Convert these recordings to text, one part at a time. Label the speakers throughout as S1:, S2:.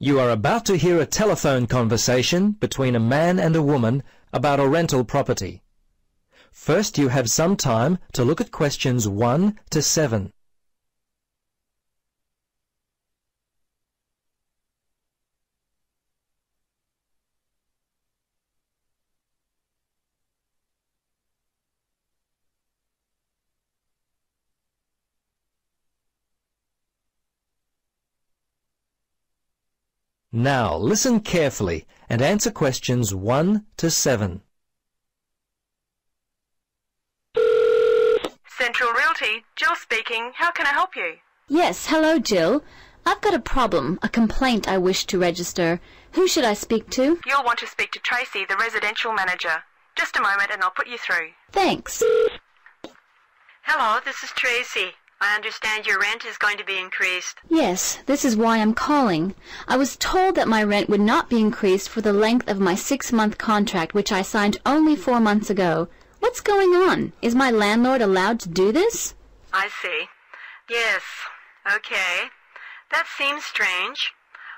S1: You are about to hear a telephone conversation between a man and a woman about a rental property. First, you have some time to look at questions 1 to 7. Now, listen carefully and answer questions 1 to 7.
S2: Central Realty, Jill speaking. How can I help you?
S3: Yes, hello, Jill. I've got a problem, a complaint I wish to register. Who should I speak to?
S2: You'll want to speak to Tracy, the residential manager. Just a moment and I'll put you through.
S3: Thanks.
S2: Hello, this is Tracy. I understand your rent is going to be increased.
S3: Yes, this is why I'm calling. I was told that my rent would not be increased for the length of my 6-month contract, which I signed only 4 months ago. What's going on? Is my landlord allowed to do this?
S2: I see. Yes. Okay. That seems strange.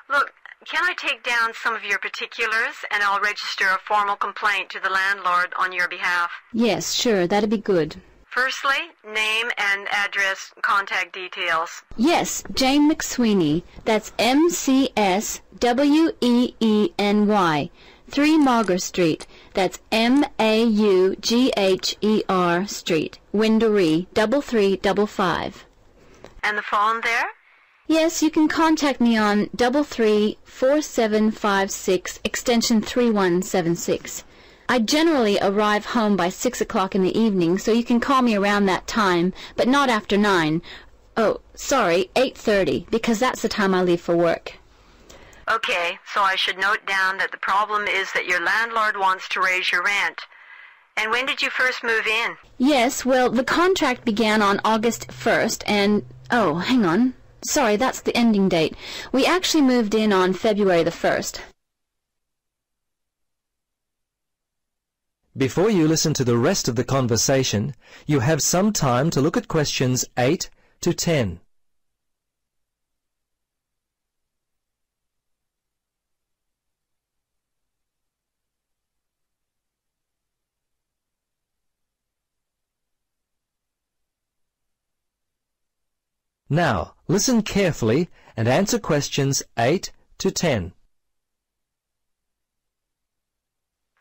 S2: Look, can I take down some of your particulars and I'll register a formal complaint to the landlord on your behalf?
S3: Yes, sure, that'd be good.
S2: Firstly, name and address, contact details.
S3: Yes, Jane McSweeney. That's McSweeny. 3 Mauger Street. That's Maugher Street. Winderee, 3355.
S2: And the phone there?
S3: Yes, you can contact me on 334756, extension 3176. I generally arrive home by 6 o'clock in the evening, so you can call me around that time, but not after 9. Oh, sorry, 8:30, because that's the time I leave for work.
S2: Okay, so I should note down that the problem is that your landlord wants to raise your rent. And when did you first move in?
S3: Yes, well, the contract began on August 1st, and... oh, hang on. Sorry, that's the ending date. We actually moved in on February the 1st.
S1: Before you listen to the rest of the conversation, you have some time to look at questions 8 to 10. Now, listen carefully and answer questions 8 to 10.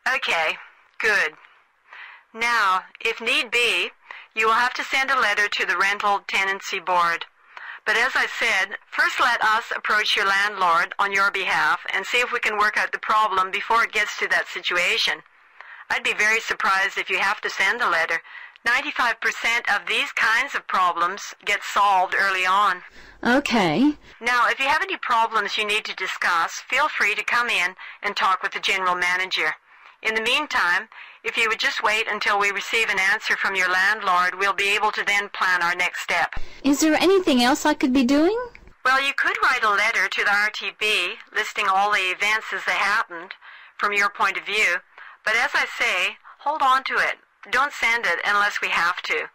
S2: Okay, good. Now, if need be, you will have to send a letter to the Rental Tenancy Board. But as I said, first let us approach your landlord on your behalf and see if we can work out the problem before it gets to that situation. I'd be very surprised if you have to send a letter. 95% of these kinds of problems get solved early on.
S3: Okay.
S2: Now, if you have any problems you need to discuss, feel free to come in and talk with the general manager. In the meantime, if you would just wait until we receive an answer from your landlord, we'll be able to then plan our next step.
S3: Is there anything else I could be doing?
S2: Well, you could write a letter to the RTB listing all the events as they happened from your point of view. But as I say, hold on to it. Don't send it unless we have to.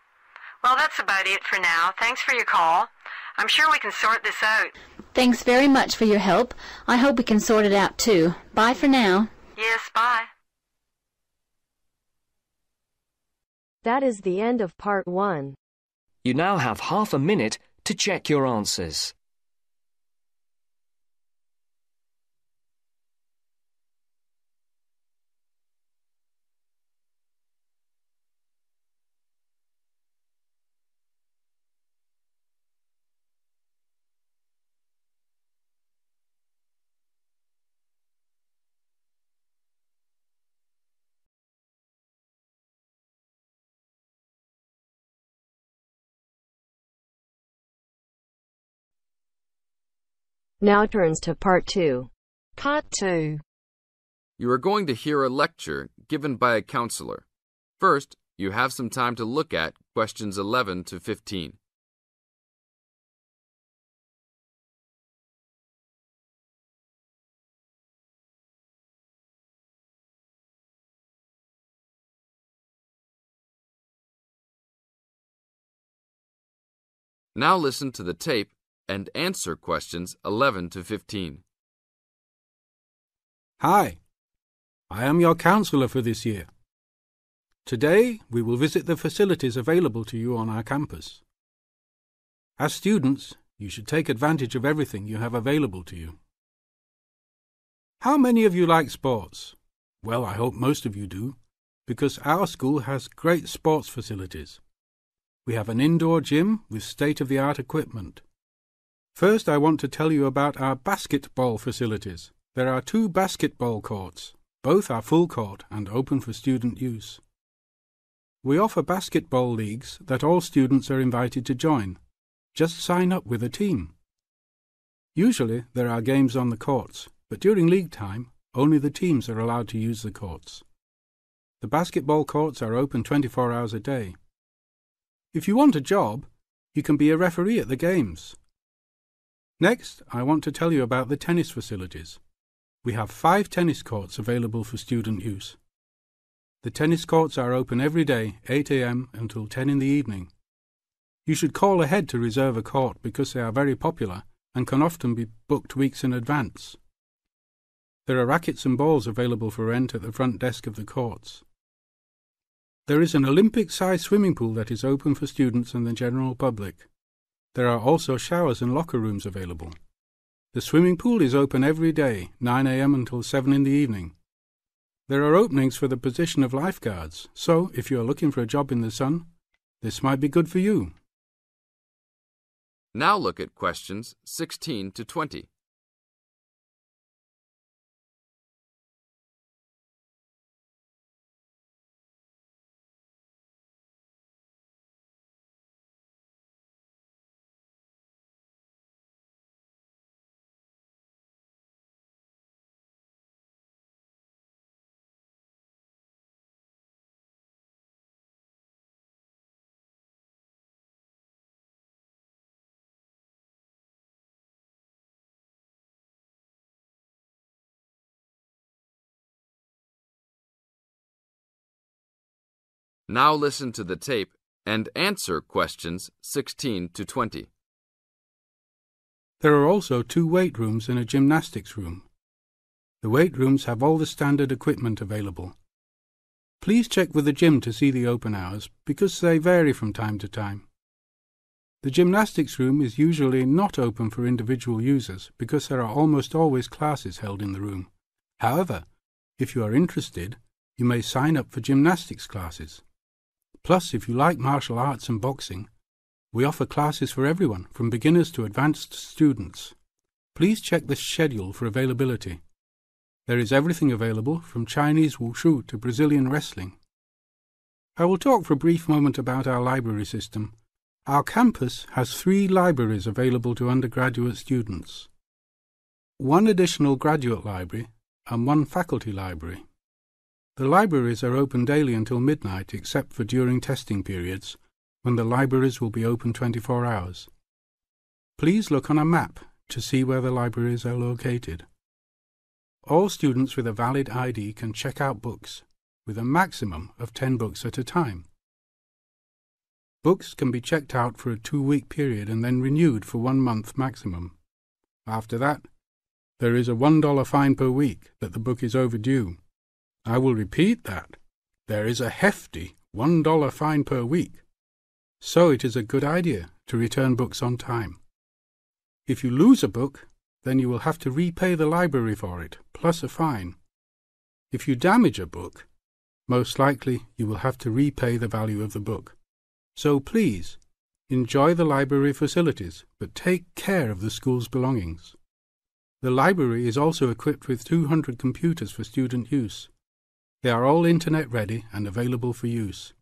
S2: Well, that's about it for now. Thanks for your call. I'm sure we can sort this out.
S3: Thanks very much for your help. I hope we can sort it out too. Bye for now.
S2: Yes, bye.
S4: That is the end of part 1.
S5: You now have half a minute to check your answers.
S4: Now turns to part 2.
S6: Part 2.
S7: You are going to hear a lecture given by a counselor. First, you have some time to look at questions 11 to 15. Now listen to the tape and answer questions 11 to 15.
S6: Hi, I am your counsellor for this year. Today, we will visit the facilities available to you on our campus. As students, you should take advantage of everything you have available to you. How many of you like sports? Well, I hope most of you do, because our school has great sports facilities. We have an indoor gym with state-of-the-art equipment. First, I want to tell you about our basketball facilities. There are 2 basketball courts. Both are full court and open for student use. We offer basketball leagues that all students are invited to join. Just sign up with a team. Usually, there are games on the courts, but during league time, only the teams are allowed to use the courts. The basketball courts are open 24 hours a day. If you want a job, you can be a referee at the games. Next, I want to tell you about the tennis facilities. We have 5 tennis courts available for student use. The tennis courts are open every day, 8 a.m. until 10 in the evening. You should call ahead to reserve a court because they are very popular and can often be booked weeks in advance. There are rackets and balls available for rent at the front desk of the courts. There is an Olympic-sized swimming pool that is open for students and the general public. There are also showers and locker rooms available. The swimming pool is open every day, 9 a.m. until 7 in the evening. There are openings for the position of lifeguards, so if you are looking for a job in the sun, this might be good for you.
S7: Now look at questions 16 to 20. Now listen to the tape and answer questions 16 to 20.
S6: There are also 2 weight rooms and a gymnastics room. The weight rooms have all the standard equipment available. Please check with the gym to see the open hours because they vary from time to time. The gymnastics room is usually not open for individual users because there are almost always classes held in the room. However, if you are interested, you may sign up for gymnastics classes. Plus, if you like martial arts and boxing, we offer classes for everyone, from beginners to advanced students. Please check the schedule for availability. There is everything available, from Chinese wushu to Brazilian wrestling. I will talk for a brief moment about our library system. Our campus has 3 libraries available to undergraduate students, 1 additional graduate library and 1 faculty library. The libraries are open daily until midnight except for during testing periods, when the libraries will be open 24 hours. Please look on a map to see where the libraries are located. All students with a valid ID can check out books, with a maximum of 10 books at a time. Books can be checked out for a 2-week period and then renewed for 1 month maximum. After that, there is a $1 fine per week that the book is overdue. I will repeat that. There is a hefty $1 fine per week. So it is a good idea to return books on time. If you lose a book, then you will have to repay the library for it, plus a fine. If you damage a book, most likely you will have to repay the value of the book. So please, enjoy the library facilities, but take care of the school's belongings. The library is also equipped with 200 computers for student use. They are all internet ready and available for use.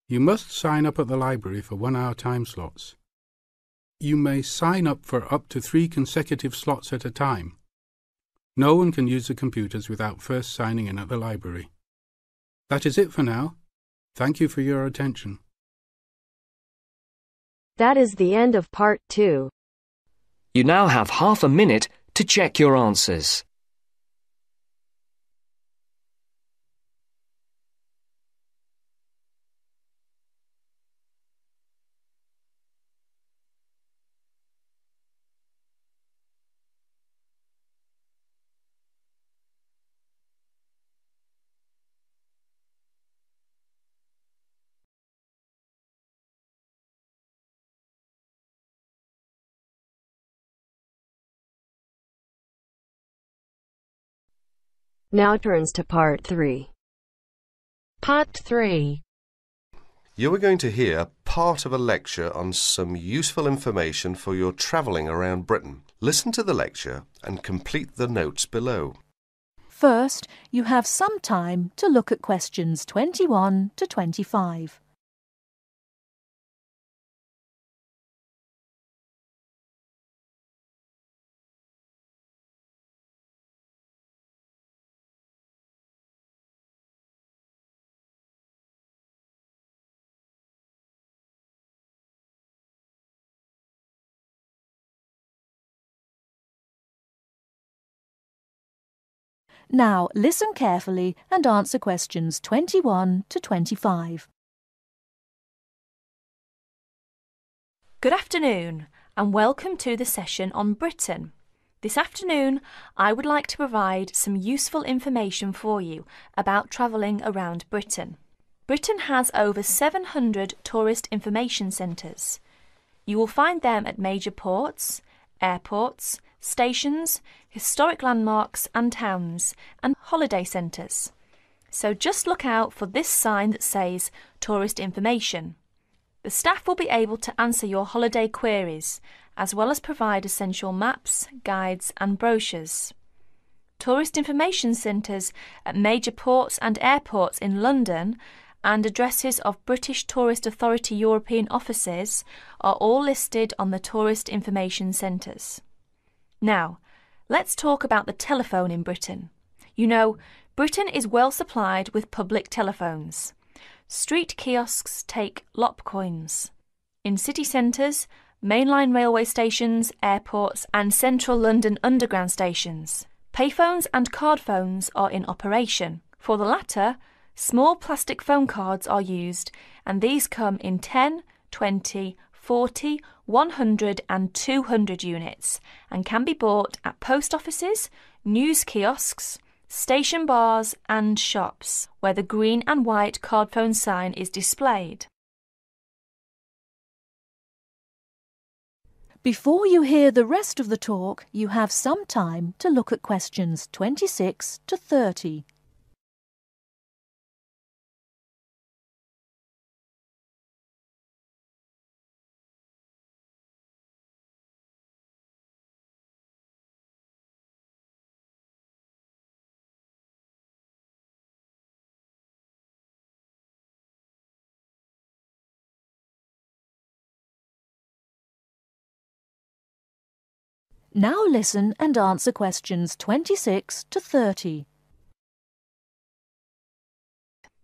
S6: You must sign up at the library for 1-hour time slots. You may sign up for up to 3 consecutive slots at a time. No one can use the computers without first signing in at the library. That is it for now. Thank you for your attention.
S4: That is the end of part 2.
S5: You now have half a minute to check your answers.
S4: Now turns to part 3.
S8: Part 3.
S9: You are going to hear part of a lecture on some useful information for your travelling around Britain. Listen to the lecture and complete the notes below.
S10: First, you have some time to look at questions 21 to 25. Now, listen carefully and answer questions 21 to 25.
S11: Good afternoon and welcome to the session on Britain. This afternoon, I would like to provide some useful information for you about travelling around Britain. Britain has over 700 tourist information centres. You will find them at major ports, airports, stations, historic landmarks and towns, and holiday centres. So just look out for this sign that says Tourist Information. The staff will be able to answer your holiday queries, as well as provide essential maps, guides and brochures. Tourist information centres at major ports and airports in London and addresses of British Tourist Authority European offices are all listed on the Tourist Information Centres. Now, let's talk about the telephone in Britain. You know, Britain is well supplied with public telephones. Street kiosks take lop coins. In city centres, mainline railway stations, airports and central London underground stations, payphones and card phones are in operation. For the latter, small plastic phone cards are used, and these come in 10, 20, 40, 100 and 200 units and can be bought at post offices, news kiosks, station bars and shops where the green and white card phone sign is displayed.
S10: Before you hear the rest of the talk, you have some time to look at questions 26 to 30. Now listen and answer questions 26 to 30.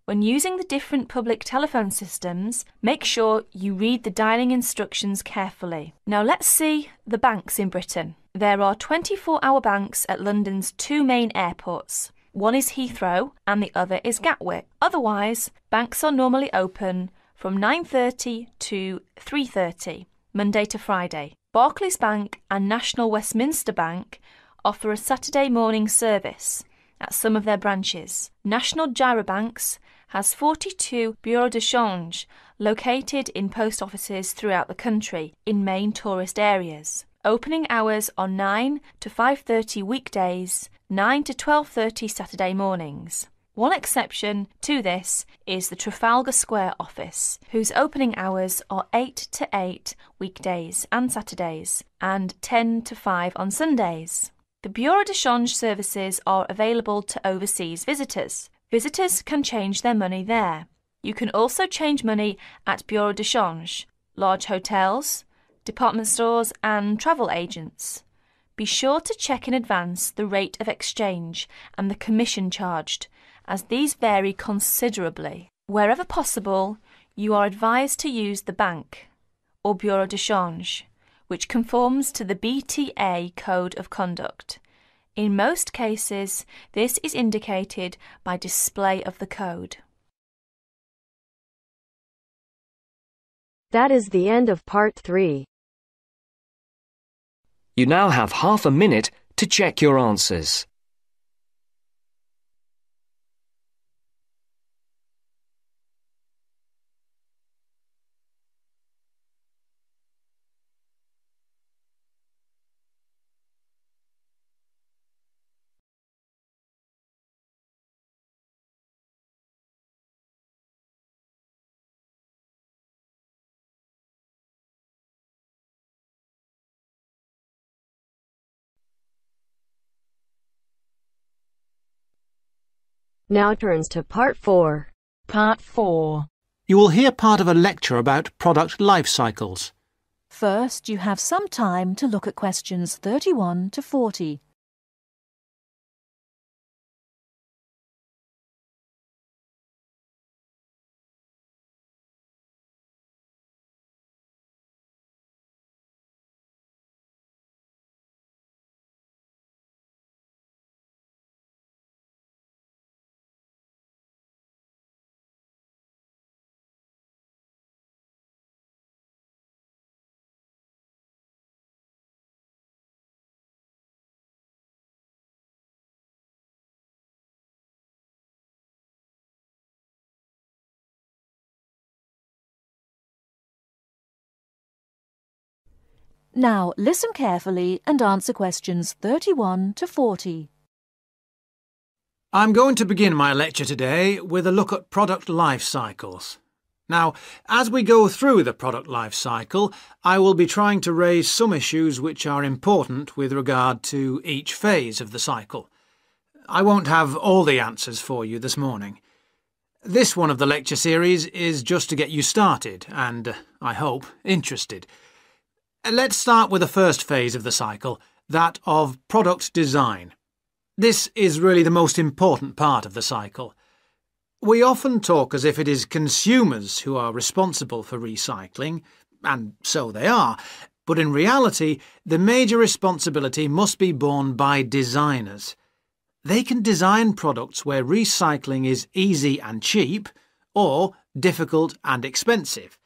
S11: When using the different public telephone systems, make sure you read the dialling instructions carefully. Now let's see the banks in Britain. There are 24-hour banks at London's two main airports. One is Heathrow and the other is Gatwick. Otherwise, banks are normally open from 9:30 to 3:30, Monday to Friday. Barclays Bank and National Westminster Bank offer a Saturday morning service at some of their branches. National Gyrobanks has 42 bureaux de change located in post offices throughout the country in main tourist areas. Opening hours are 9 to 5:30 weekdays, 9 to 12:30 Saturday mornings. One exception to this is the Trafalgar Square office, whose opening hours are 8 to 8 weekdays and Saturdays, and 10 to 5 on Sundays. The Bureau de Change services are available to overseas visitors. Visitors can change their money there. You can also change money at Bureau de Change, large hotels, department stores and travel agents. Be sure to check in advance the rate of exchange and the commission charged, as these vary considerably. Wherever possible, you are advised to use the bank or Bureau de Change, which conforms to the BTA Code of Conduct. In most cases, this is indicated by display of the code.
S4: That is the end of part 3.
S5: You now have half a minute to check your answers.
S8: Now turns to Part 4.
S4: Part 4.
S6: You will hear part of a lecture about product life cycles.
S10: First, you have some time to look at questions 31 to 40. Now, listen carefully and answer questions 31 to 40.
S6: I'm going to begin my lecture today with a look at product life cycles. Now, as we go through the product life cycle, I will be trying to raise some issues which are important with regard to each phase of the cycle. I won't have all the answers for you this morning. This one of the lecture series is just to get you started and, I hope, interested. Let's start with the first phase of the cycle, that of product design. This is really the most important part of the cycle. We often talk as if it is consumers who are responsible for recycling, and so they are, but in reality, the major responsibility must be borne by designers. They can design products where recycling is easy and cheap, or difficult and expensive.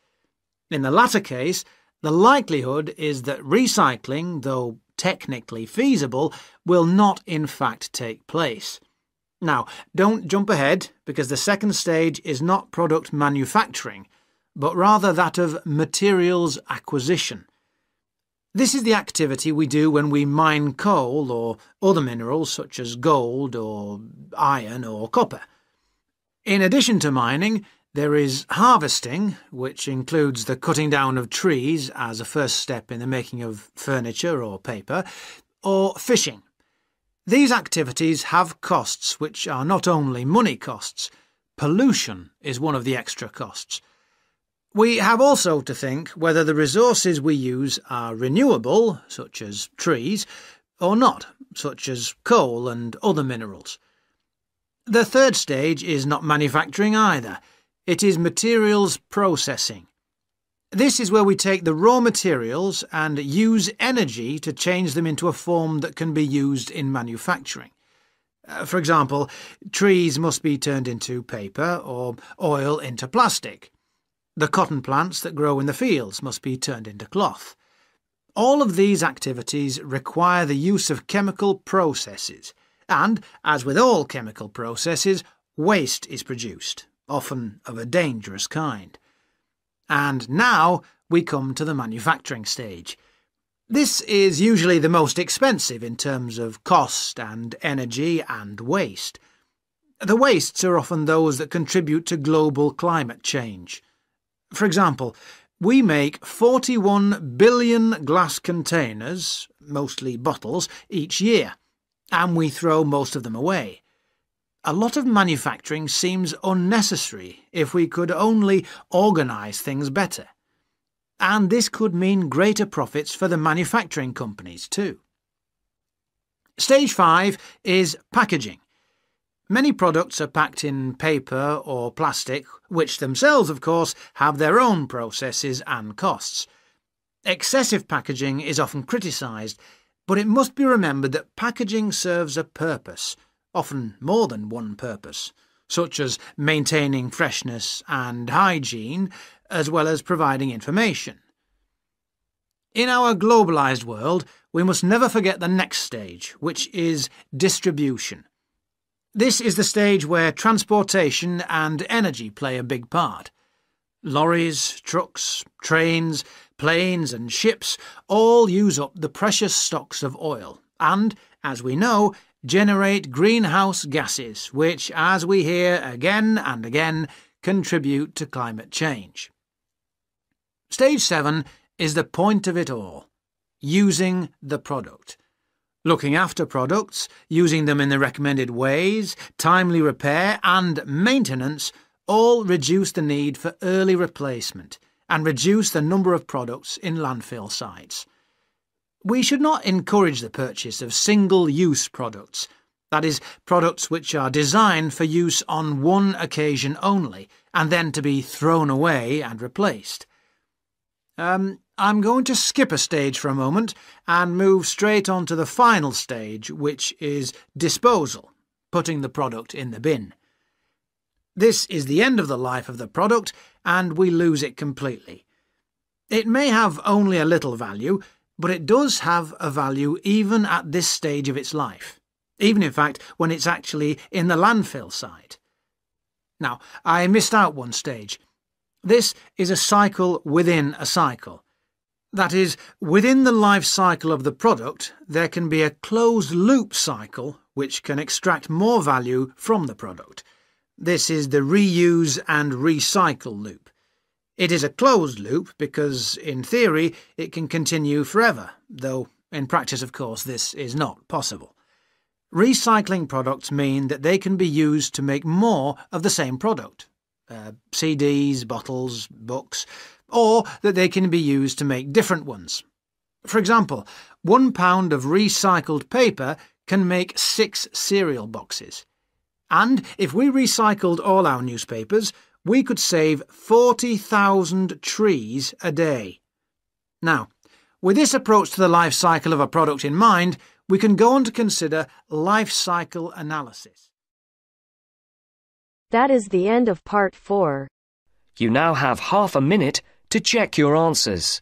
S6: In the latter case, the likelihood is that recycling, though technically feasible, will not in fact take place. Now, don't jump ahead, because the second stage is not product manufacturing, but rather that of materials acquisition. This is the activity we do when we mine coal or other minerals such as gold or iron or copper. In addition to mining, there is harvesting, which includes the cutting down of trees as a first step in the making of furniture or paper, or fishing. These activities have costs which are not only money costs. Pollution is one of the extra costs. We have also to think whether the resources we use are renewable, such as trees, or not, such as coal and other minerals. The third stage is not manufacturing either. It is materials processing. This is where we take the raw materials and use energy to change them into a form that can be used in manufacturing. For example, trees must be turned into paper or oil into plastic. The cotton plants that grow in the fields must be turned into cloth. All of these activities require the use of chemical processes, and, as with all chemical processes, waste is produced, often of a dangerous kind. And now we come to the manufacturing stage. This is usually the most expensive in terms of cost and energy and waste. The wastes are often those that contribute to global climate change. For example, we make 41 billion glass containers, mostly bottles, each year, and we throw most of them away. A lot of manufacturing seems unnecessary if we could only organise things better. And this could mean greater profits for the manufacturing companies too. Stage 5 is packaging. Many products are packed in paper or plastic, which themselves, of course, have their own processes and costs. Excessive packaging is often criticised, but it must be remembered that packaging serves a purpose, often more than one purpose, such as maintaining freshness and hygiene, as well as providing information. In our globalised world, we must never forget the next stage, which is distribution. This is the stage where transportation and energy play a big part. Lorries, trucks, trains, planes and ships all use up the precious stocks of oil and, as we know, generate greenhouse gases, which, as we hear again and again, contribute to climate change. Stage 7 is the point of it all, using the product. Looking after products, using them in the recommended ways, timely repair and maintenance all reduce the need for early replacement and reduce the number of products in landfill sites. We should not encourage the purchase of single-use products, that is, products which are designed for use on one occasion only and then to be thrown away and replaced. I'm going to skip a stage for a moment and move straight on to the final stage, which is disposal, putting the product in the bin. This is the end of the life of the product and we lose it completely. It may have only a little value, but it does have a value even at this stage of its life, even in fact when it's actually in the landfill site. Now, I missed out one stage. This is a cycle within a cycle. That is, within the life cycle of the product, there can be a closed-loop cycle which can extract more value from the product. This is the reuse and recycle loop. It is a closed loop because, in theory, it can continue forever, though in practice, of course, this is not possible. Recycling products mean that they can be used to make more of the same product. CDs, bottles, books, or that they can be used to make different ones. For example, 1 pound of recycled paper can make 6 cereal boxes. And if we recycled all our newspapers, we could save 40,000 trees a day. Now, with this approach to the life cycle of a product in mind, we can go on to consider life cycle analysis.
S8: That is the end of part 4.
S5: You now have half a minute to check your answers.